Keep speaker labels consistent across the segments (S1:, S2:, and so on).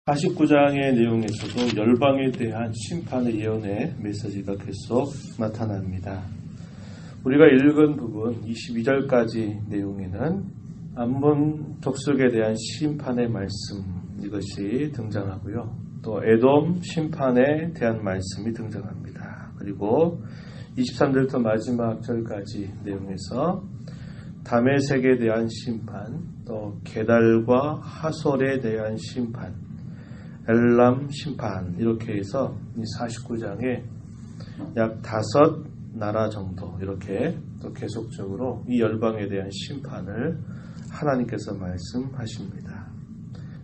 S1: 49장의 내용에서도 열방에 대한 심판의 예언의 메시지가 계속 나타납니다. 우리가 읽은 부분 22절까지 내용에는 암몬 족속에 대한 심판의 말씀 이것이 등장하고요. 또 에돔 심판에 대한 말씀이 등장합니다. 그리고 23절부터 마지막 절까지 내용에서 다메섹에 대한 심판, 또 게달과 하솔에 대한 심판, 엘람 심판 이렇게 해서 이 49장에 약 5나라 정도 이렇게 또 계속적으로 이 열방에 대한 심판을 하나님께서 말씀하십니다.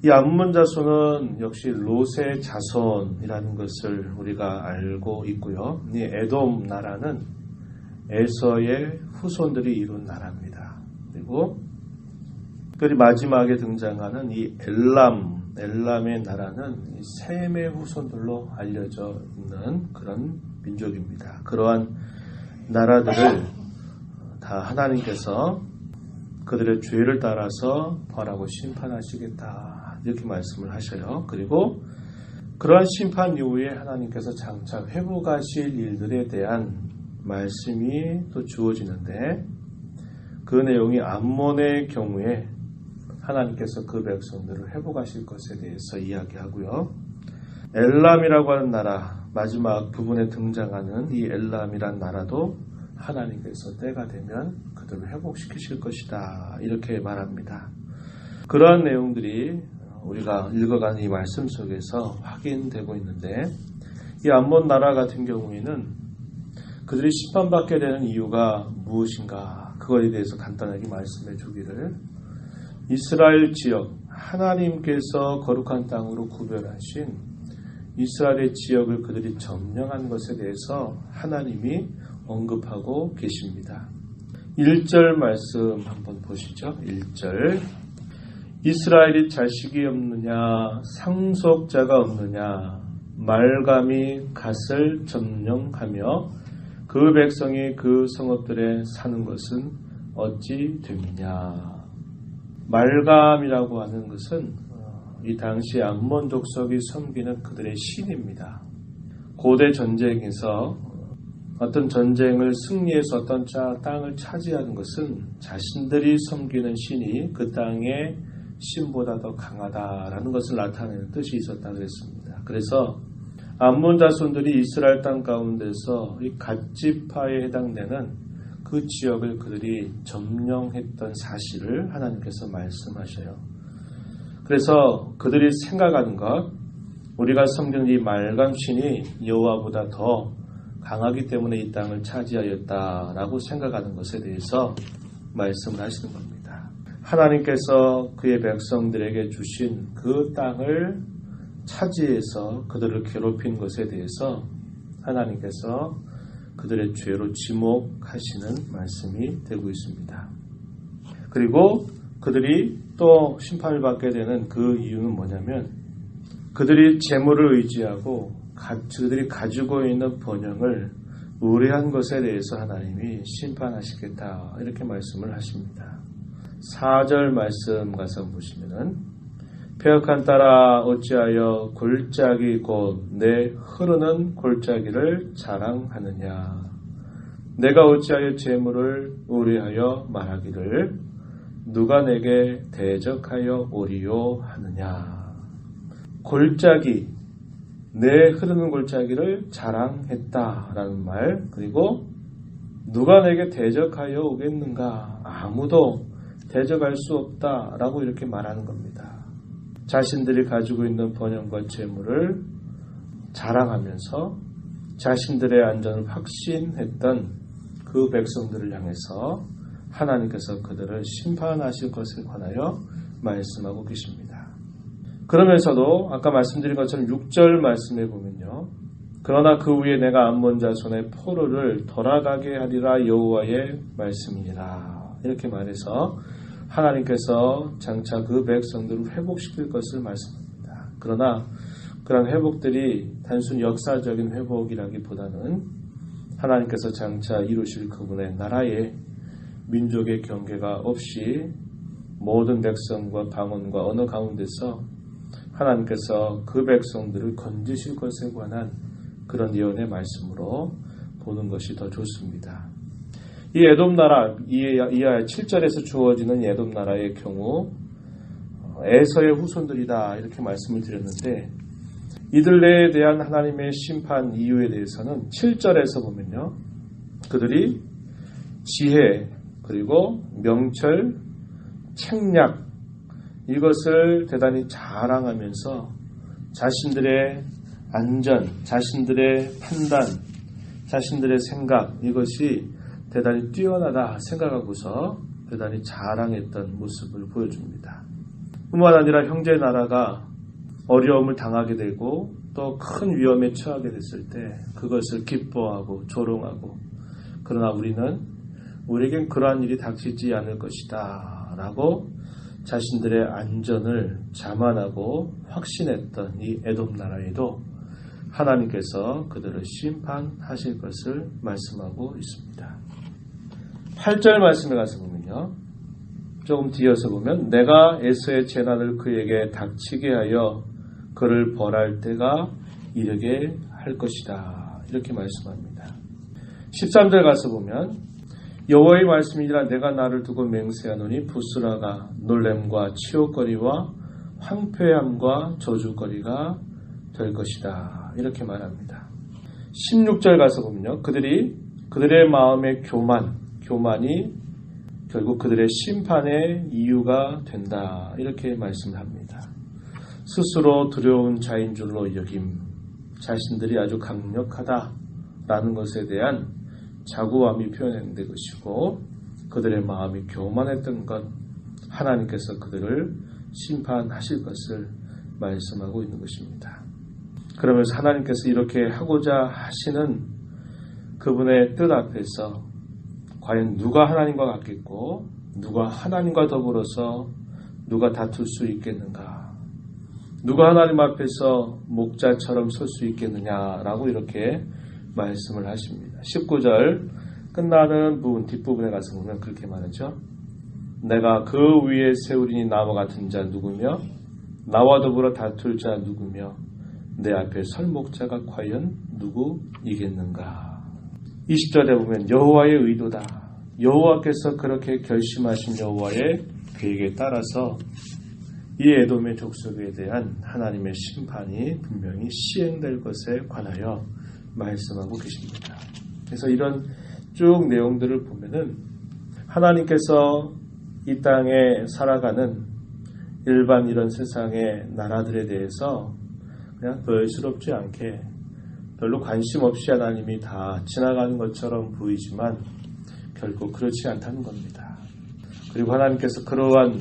S1: 이 암몬 자손은 역시 롯의 자손이라는 것을 우리가 알고 있고요. 이 에돔 나라는 에서의 후손들이 이룬 나라입니다. 그리고 특별히 마지막에 등장하는 이 엘람의 나라는 이 셈의 후손들로 알려져 있는 그런 민족입니다. 그러한 나라들을 다 하나님께서 그들의 죄를 따라서 벌하고 심판하시겠다 이렇게 말씀을 하셔요. 그리고 그러한 심판 이후에 하나님께서 장차 회복하실 일들에 대한 말씀이 또 주어지는데 그 내용이 암몬의 경우에 하나님께서 그 백성들을 회복하실 것에 대해서 이야기하고요. 엘람이라고 하는 나라 마지막 부분에 등장하는 이 엘람이란 나라도 하나님께서 때가 되면 그들을 회복시키실 것이다 이렇게 말합니다. 그러한 내용들이 우리가 읽어가는 이 말씀 속에서 확인되고 있는데 이 암몬 나라 같은 경우에는 그들이 심판받게 되는 이유가 무엇인가 그거에 대해서 간단하게 말씀해 주기를 이스라엘 지역 하나님께서 거룩한 땅으로 구별하신 이스라엘의 지역을 그들이 점령한 것에 대해서 하나님이 언급하고 계십니다. 1절 말씀 한번 보시죠. 1절 이스라엘이 자식이 없느냐 상속자가 없느냐 말감이 갓을 점령하며 그 백성이 그 성읍들에 사는 것은 어찌 됨이냐. 말감이라고 하는 것은 이 당시 암몬 족속이 섬기는 그들의 신입니다. 고대 전쟁에서 어떤 전쟁을 승리해서 어떤 땅을 차지하는 것은 자신들이 섬기는 신이 그 땅의 신보다 더 강하다라는 것을 나타내는 뜻이 있었다 그랬습니다. 그래서 암몬 자손들이 이스라엘 땅 가운데서 이 갓지파에 해당되는 그 지역을 그들이 점령했던 사실을 하나님께서 말씀하셔요. 그래서 그들이 생각하는 것, 우리가 섬기는 이 말감신이 여호와보다 더 강하기 때문에 이 땅을 차지하였다라고 생각하는 것에 대해서 말씀을 하시는 겁니다. 하나님께서 그의 백성들에게 주신 그 땅을 차지해서 그들을 괴롭힌 것에 대해서 하나님께서 그들의 죄로 지목하시는 말씀이 되고 있습니다. 그리고 그들이 또 심판을 받게 되는 그 이유는 뭐냐면 그들이 재물을 의지하고 그들이 가지고 있는 번영을 의뢰한 것에 대해서 하나님이 심판하시겠다 이렇게 말씀을 하십니다. 4절 말씀 가서 보시면은 패역한 딸아 어찌하여 골짜기 곧 내 흐르는 골짜기를 자랑하느냐. 내가 어찌하여 재물을 의뢰하여 말하기를 누가 내게 대적하여 오리요 하느냐. 골짜기 내 흐르는 골짜기를 자랑했다라는 말 그리고 누가 내게 대적하여 오겠는가. 아무도 대적할 수 없다라고 이렇게 말하는 겁니다. 자신들이 가지고 있는 번영과 재물을 자랑하면서 자신들의 안전을 확신했던 그 백성들을 향해서 하나님께서 그들을 심판하실 것에 관하여 말씀하고 계십니다. 그러면서도 아까 말씀드린 것처럼 6절 말씀에 보면요. 그러나 그 후에 내가 암몬 자손의 포로를 돌아가게 하리라 여호와의 말씀이니라. 이렇게 말해서 하나님께서 장차 그 백성들을 회복시킬 것을 말씀합니다. 그러나 그런 회복들이 단순 역사적인 회복이라기보다는 하나님께서 장차 이루실 그분의 나라의 민족의 경계가 없이 모든 백성과 방언과 언어 가운데서 하나님께서 그 백성들을 건지실 것에 관한 그런 예언의 말씀으로 보는 것이 더 좋습니다. 이 에돔 나라, 이하야 7절에서 주어지는 에돔 나라의 경우 에서의 후손들이다 이렇게 말씀을 드렸는데, 이들에 대한 하나님의 심판 이유에 대해서는 7절에서 보면요, 그들이 지혜 그리고 명철, 책략 이것을 대단히 자랑하면서 자신들의 안전, 자신들의 판단, 자신들의 생각 이것이 대단히 뛰어나다 생각하고서 대단히 자랑했던 모습을 보여줍니다. 뿐만 아니라 형제 나라가 어려움을 당하게 되고 또 큰 위험에 처하게 됐을 때 그것을 기뻐하고 조롱하고, 그러나 우리에겐 그러한 일이 닥치지 않을 것이다 라고 자신들의 안전을 자만하고 확신했던 이 에돔 나라에도 하나님께서 그들을 심판하실 것을 말씀하고 있습니다. 8절 말씀에 가서 보면요, 조금 뒤어서 보면 내가 에서의 재난을 그에게 닥치게 하여 그를 벌할 때가 이르게 할 것이다 이렇게 말씀합니다. 13절 가서 보면 여호와의 말씀이니라 내가 나를 두고 맹세하노니 부스라가 놀램과 치욕거리와 황폐함과 저주거리가 될 것이다 이렇게 말합니다. 16절 가서 보면요, 그들의 마음의 교만이 결국 그들의 심판의 이유가 된다 이렇게 말씀합니다. 스스로 두려운 자인 줄로 여김, 자신들이 아주 강력하다라는 것에 대한 자구함이 표현된 것이고, 그들의 마음이 교만했던 것, 하나님께서 그들을 심판하실 것을 말씀하고 있는 것입니다. 그러면서 하나님께서 이렇게 하고자 하시는 그분의 뜻 앞에서 과연 누가 하나님과 같겠고 누가 하나님과 더불어서 누가 다툴 수 있겠는가, 누가 하나님 앞에서 목자처럼 설 수 있겠느냐라고 이렇게 말씀을 하십니다. 19절 끝나는 부분 뒷부분에 가서 보면 그렇게 말하죠. 내가 그 위에 세우리니 나와 같은 자 누구며 나와 더불어 다툴 자 누구며 내 앞에 설 목자가 과연 누구이겠는가. 20절에 보면 여호와의 의도다. 여호와께서 그렇게 결심하신 여호와의 계획에 따라서 이 에돔의 족속에 대한 하나님의 심판이 분명히 시행될 것에 관하여 말씀하고 계십니다. 그래서 이런 쭉 내용들을 보면은 하나님께서 이 땅에 살아가는 일반 이런 세상의 나라들에 대해서 그냥 별스럽지 않게 별로 관심 없이 하나님이 다 지나가는 것처럼 보이지만 결국 그렇지 않다는 겁니다. 그리고 하나님께서 그러한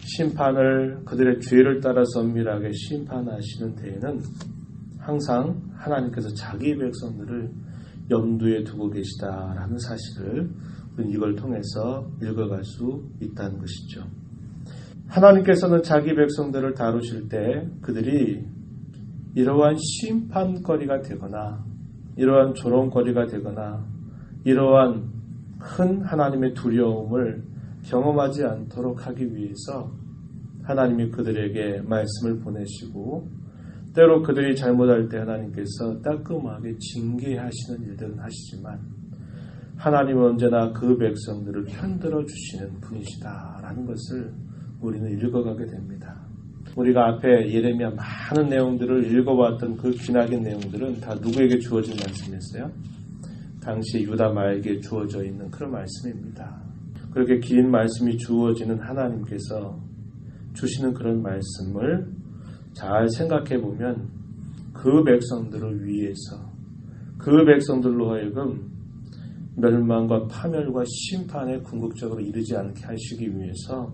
S1: 심판을 그들의 죄를 따라서 엄밀하게 심판하시는 데에는 항상 하나님께서 자기 백성들을 염두에 두고 계시다라는 사실을 우리는 이걸 통해서 읽어갈 수 있다는 것이죠. 하나님께서는 자기 백성들을 다루실 때 그들이 이러한 심판거리가 되거나 이러한 조롱거리가 되거나 이러한 큰 하나님의 두려움을 경험하지 않도록 하기 위해서 하나님이 그들에게 말씀을 보내시고 때로 그들이 잘못할 때 하나님께서 따끔하게 징계하시는 일들은 하시지만 하나님은 언제나 그 백성들을 편들어 주시는 분이시다라는 것을 우리는 읽어가게 됩니다. 우리가 앞에 예레미야 많은 내용들을 읽어봤던 그 기나긴 내용들은 다 누구에게 주어진 말씀이었어요? 당시 유다 말에게 주어져 있는 그런 말씀입니다. 그렇게 긴 말씀이 주어지는 하나님께서 주시는 그런 말씀을 잘 생각해 보면 그 백성들을 위해서 그 백성들로 하여금 멸망과 파멸과 심판에 궁극적으로 이르지 않게 하시기 위해서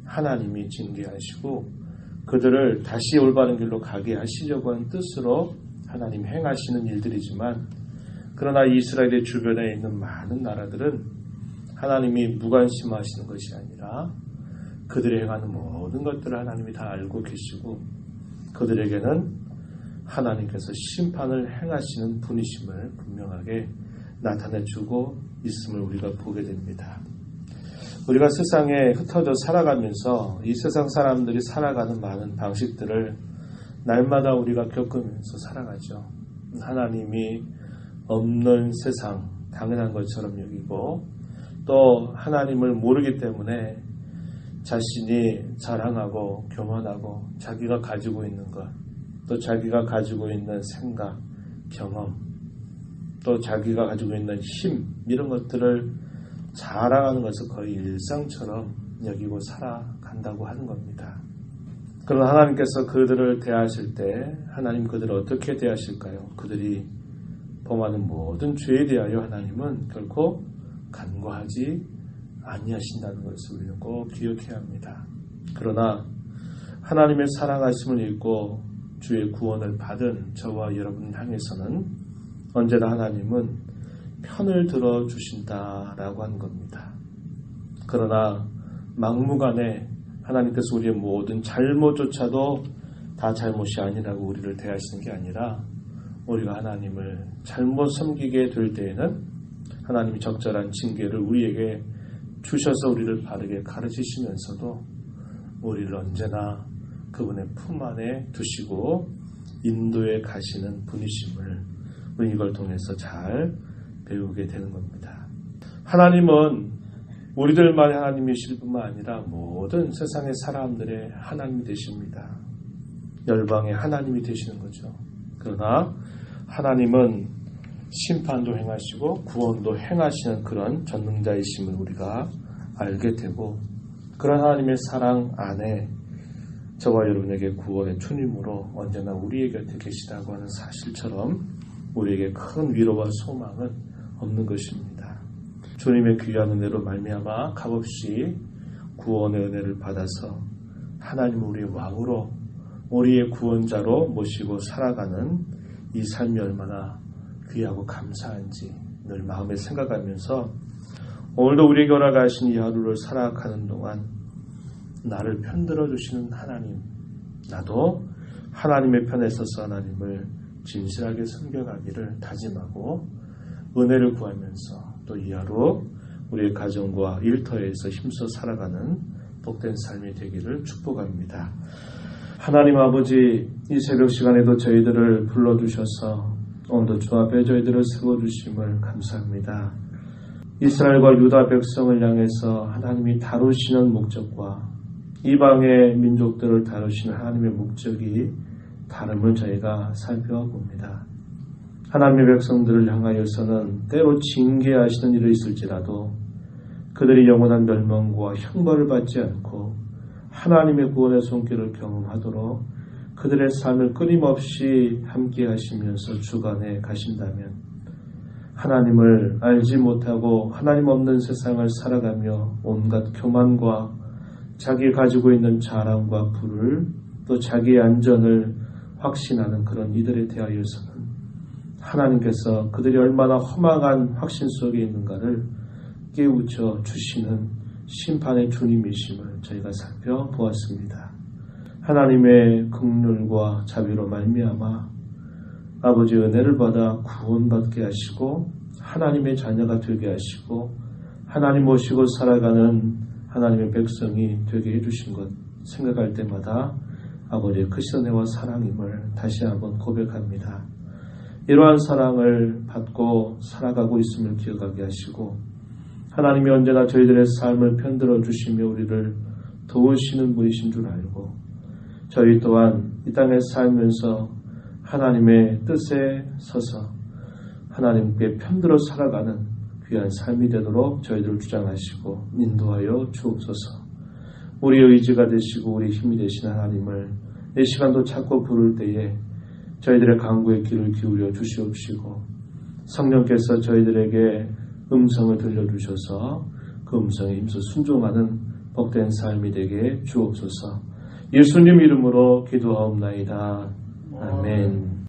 S1: 하나님이 징계하시고 그들을 다시 올바른 길로 가게 하시려고 하는 뜻으로 하나님 행하시는 일들이지만, 그러나 이스라엘의 주변에 있는 많은 나라들은 하나님이 무관심하시는 것이 아니라 그들이 행하는 모든 것들을 하나님이 다 알고 계시고 그들에게는 하나님께서 심판을 행하시는 분이심을 분명하게 나타내주고 있음을 우리가 보게 됩니다. 우리가 세상에 흩어져 살아가면서 이 세상 사람들이 살아가는 많은 방식들을 날마다 우리가 겪으면서 살아가죠. 하나님이 없는 세상, 당연한 것처럼 여기고 또 하나님을 모르기 때문에 자신이 자랑하고 교만하고 자기가 가지고 있는 것, 또 자기가 가지고 있는 생각, 경험, 또 자기가 가지고 있는 힘, 이런 것들을 자랑하는 것을 거의 일상처럼 여기고 살아간다고 하는 겁니다. 그러나 하나님께서 그들을 대하실 때 하나님 그들을 어떻게 대하실까요? 그들이 범하는 모든 죄에 대하여 하나님은 결코 간과하지 아니하신다는 것을 우리는 꼭 기억해야 합니다. 그러나 하나님의 사랑하심을 잊고 주의 구원을 받은 저와 여러분 향해서는 언제나 하나님은 편을 들어주신다라고 하는 겁니다. 그러나 막무가내 하나님께서 우리의 모든 잘못조차도 다 잘못이 아니라고 우리를 대하시는 게 아니라 우리가 하나님을 잘못 섬기게 될 때에는 하나님이 적절한 징계를 우리에게 주셔서 우리를 바르게 가르치시면서도 우리를 언제나 그분의 품 안에 두시고 인도해 가시는 분이심을 우리 이걸 통해서 잘 배우게 되는 겁니다. 하나님은 우리들만의 하나님이실 뿐만 아니라 모든 세상의 사람들의 하나님이 되십니다. 열방의 하나님이 되시는 거죠. 그러나 하나님은 심판도 행하시고 구원도 행하시는 그런 전능자이심을 우리가 알게 되고 그런 하나님의 사랑 안에 저와 여러분에게 구원의 주님으로 언제나 우리의 곁에 계시다고 하는 사실처럼 우리에게 큰 위로와 소망은 없는 것입니다. 주님의 귀한 은혜로 말미암아 값없이 구원의 은혜를 받아서 하나님을 우리의 왕으로 우리의 구원자로 모시고 살아가는 이 삶이 얼마나 귀하고 감사한지 늘 마음에 생각하면서 오늘도 우리에게 허락하신 이 하루를 살아가는 동안 나를 편들어 주시는 하나님, 나도 하나님의 편에 서서 하나님을 진실하게 섬겨가기를 다짐하고 은혜를 구하면서 또 이 하루 우리의 가정과 일터에서 힘써 살아가는 복된 삶이 되기를 축복합니다. 하나님 아버지, 이 새벽 시간에도 저희들을 불러주셔서 오늘도 주 앞에 저희들을 세워주심을 감사합니다. 이스라엘과 유다 백성을 향해서 하나님이 다루시는 목적과 이방의 민족들을 다루시는 하나님의 목적이 다름을 저희가 살펴봅니다. 하나님의 백성들을 향하여서는 때로 징계하시는 일이 있을지라도 그들이 영원한 멸망과 형벌을 받지 않고 하나님의 구원의 손길을 경험하도록 그들의 삶을 끊임없이 함께 하시면서 주관해 가신다면 하나님을 알지 못하고 하나님 없는 세상을 살아가며 온갖 교만과 자기 가지고 있는 자랑과 부를 또 자기의 안전을 확신하는 그런 이들에 대하여서는 하나님께서 그들이 얼마나 허망한 확신 속에 있는가를 깨우쳐 주시는 심판의 주님이심을 저희가 살펴보았습니다. 하나님의 긍휼과 자비로 말미암아 아버지의 은혜를 받아 구원받게 하시고 하나님의 자녀가 되게 하시고 하나님 모시고 살아가는 하나님의 백성이 되게 해주신 것 생각할 때마다 아버지의 크신 은혜와 사랑임을 다시 한번 고백합니다. 이러한 사랑을 받고 살아가고 있음을 기억하게 하시고 하나님이 언제나 저희들의 삶을 편들어 주시며 우리를 도우시는 분이신 줄 알고 저희 또한 이 땅에 살면서 하나님의 뜻에 서서 하나님께 편들어 살아가는 귀한 삶이 되도록 저희들을 주장하시고 인도하여 주옵소서. 우리의 의지가 되시고 우리 힘이 되신 하나님을 이 시간도 찾고 부를 때에 저희들의 간구의 귀를 기울여 주시옵시고 성령께서 저희들에게 음성을 들려주셔서 그 음성에 힘써 순종하는 복된 삶이 되게 주옵소서. 예수님 이름으로 기도하옵나이다. 아멘.